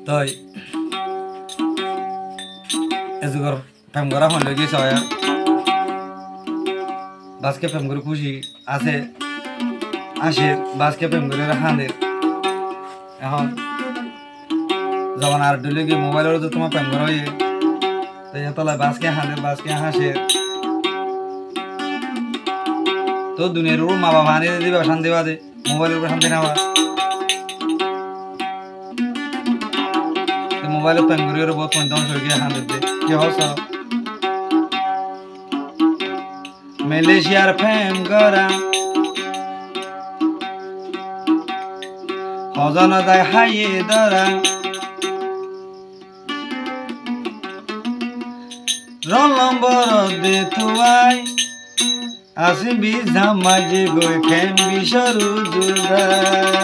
তই এজুগর প্রেম করা হন লই গেছ বাসকে প্রেম করে খুশি আছে আসে বাসকে প্রেম করে হাঁদের এখন যখন আর ডলে গিয়ে মোবাইলের তো তোমার প্রেম করা হয়ে তো এতলায় বাসকে হাঁদের বাসকে হাসে তো দুনিয়ার উপর মা বাবা আনিয়ে দিবে শান্তি বাদে মোবাইলের উপর শান্তি নেওয়া মোবাইলে প্রেম করে বহুত ধ্বংস হয়ে গিয়ে হাঁদের দে কি হস মালয়েশিয়ার প্রেম করা অজনতায় হাইয়ে ধরা রোল নম্বর দে তুয়াই আসবি জামাজে গই খেম বিশরু জুদাই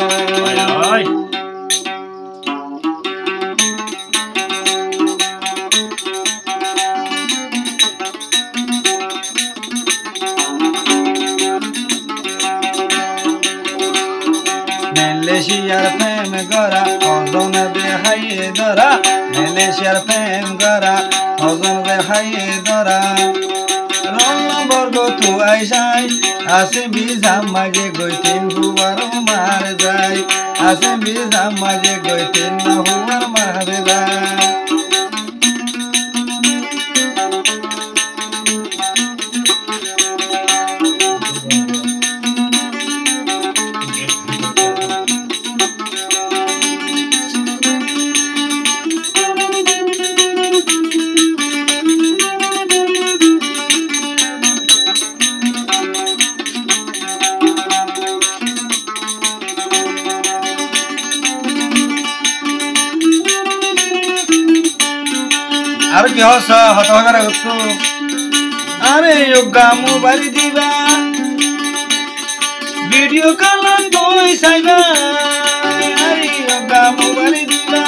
মালয়েশিয়ার প্রেম করা অজন দেখাইয়ে ধরা মালয়েশিয়ার প্রেম করা অজন দেখাইয়ে ধরা রোল নম্বর গো তু আইসাই আসে বিজাম মাঝে গইতেন হুয়ার মার যায় আসে বিজাম মাঝে গইতেন না হুয়ার মার যায় আর কি হস হতভাগারা গতো আরে যোগা মোবাইল দিবা ভিডিও কল কই সাইবা আরে যোগা মোবাইল দিবা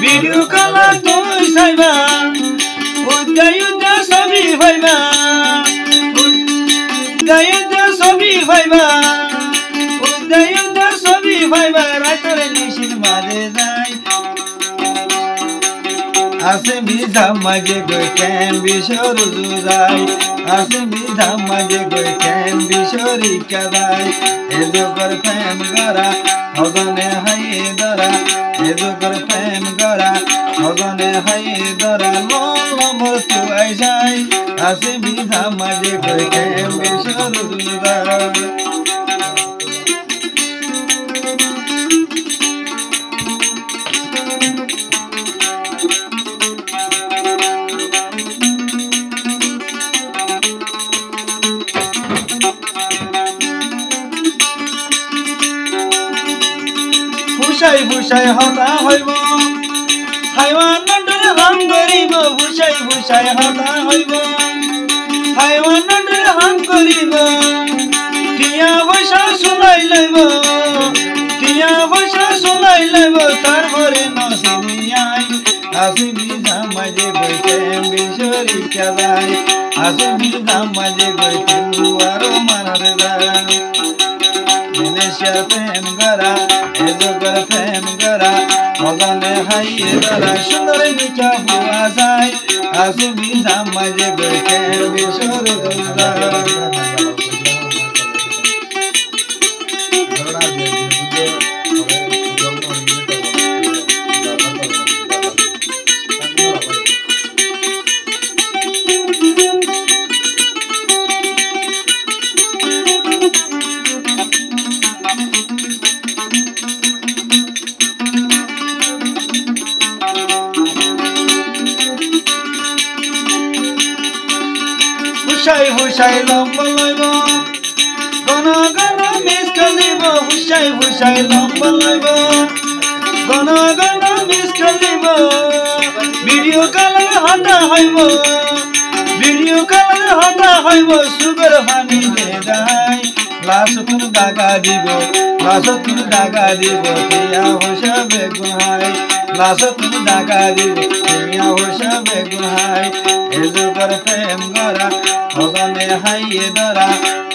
ভিডিও কল কই সাইবা উদয়ুদা সবই ভাইবা উদয়ুদা সবই ভাইবা উদয়ুদা সবই ভাইবা রাতরে নিশিন মাঝে যায় আসে বিধাম মাঝে গই কেম বিশরু জুদাই আসে বিধাম মাঝে গই কেম বিশরি কাদাই এজোগর প্রেম গরা হগনে হাইয়ে ধরা এজোগর প্রেম গরা হগনে হাইয়ে ধরা লোল নম্বর তু আইসাই আসে বিধাম মাঝে গই কেম বিশরু জুদাই ফুসাই ফুসাই হতা হইব হাইওয়ানটার হাম করিব ফুসাই ফুসাই হতা হইব হাইওয়ানটার হাম করিব টিয়া পয়সা শুনাই লইব টিয়া পয়সা শুনাই লইব তারপরে নসিনিয়াই আসবি জামাজে গইতেন বিশরি কাদাই আসবি জামাজে গইতেন দুয়ারো মারার যায় মালয়েশিয়ার প্রেম করা এজোগর প্রেম করা মগনে হাইয়ে ধরা সুন্দর মিঠা হুয়া যায় আসবি জামাজে গইতেন বিশরু জুদাই হুসাই হুসাই লম্বা লইব গণ গণ মিস করিব হুসাই হুসাই লম্বা লইব গণ গণ মিস করিব ভিডিও কল হতা হইব ভিডিও কল হতা হইব সুগর পানি বেদাই লাসতুন দাগা দিব লাসতুন দাগা দিব তিয়া হোসা বেগুহাই লাসতুন দাগা দিব তিয়া হোসা বেগুহাই এজোগর প্রেম গরা হগনে হাইয়ে ধরা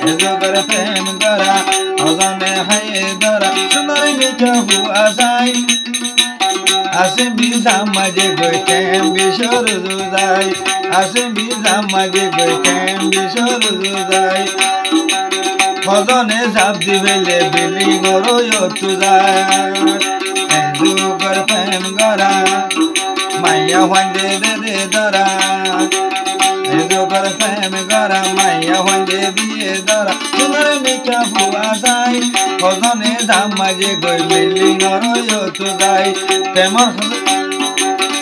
এজোগর প্রেম গরা হগনে হাইয়ে ধরা সুন্দর মিঠা হুয়া যায় আসে বিধাম মাঝে গই কেম বিশর জুদাই আসে বিধাম মাঝে গই কেম বিশর জুদাই ফজনে ঝাপ দিবেলে বিলি গরয় তুজাই যুগর প্রেম গরা মাইয়া হন্দে দে দরা যুগর প্রেম গরা মাইয়া হন্দে বিয়ে দরা সুন্দর মিকা বুয়া যাই ফজনে ঝাপ মাঝে গই বিলি গরয় তুজাই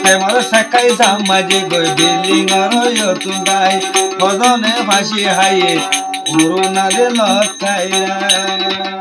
প্রেমর সাকাই ঝাপ মাঝে গই বিলি গরয় তুজাই ফজনে ফাঁসি হাইয়ে Uruna de los Caira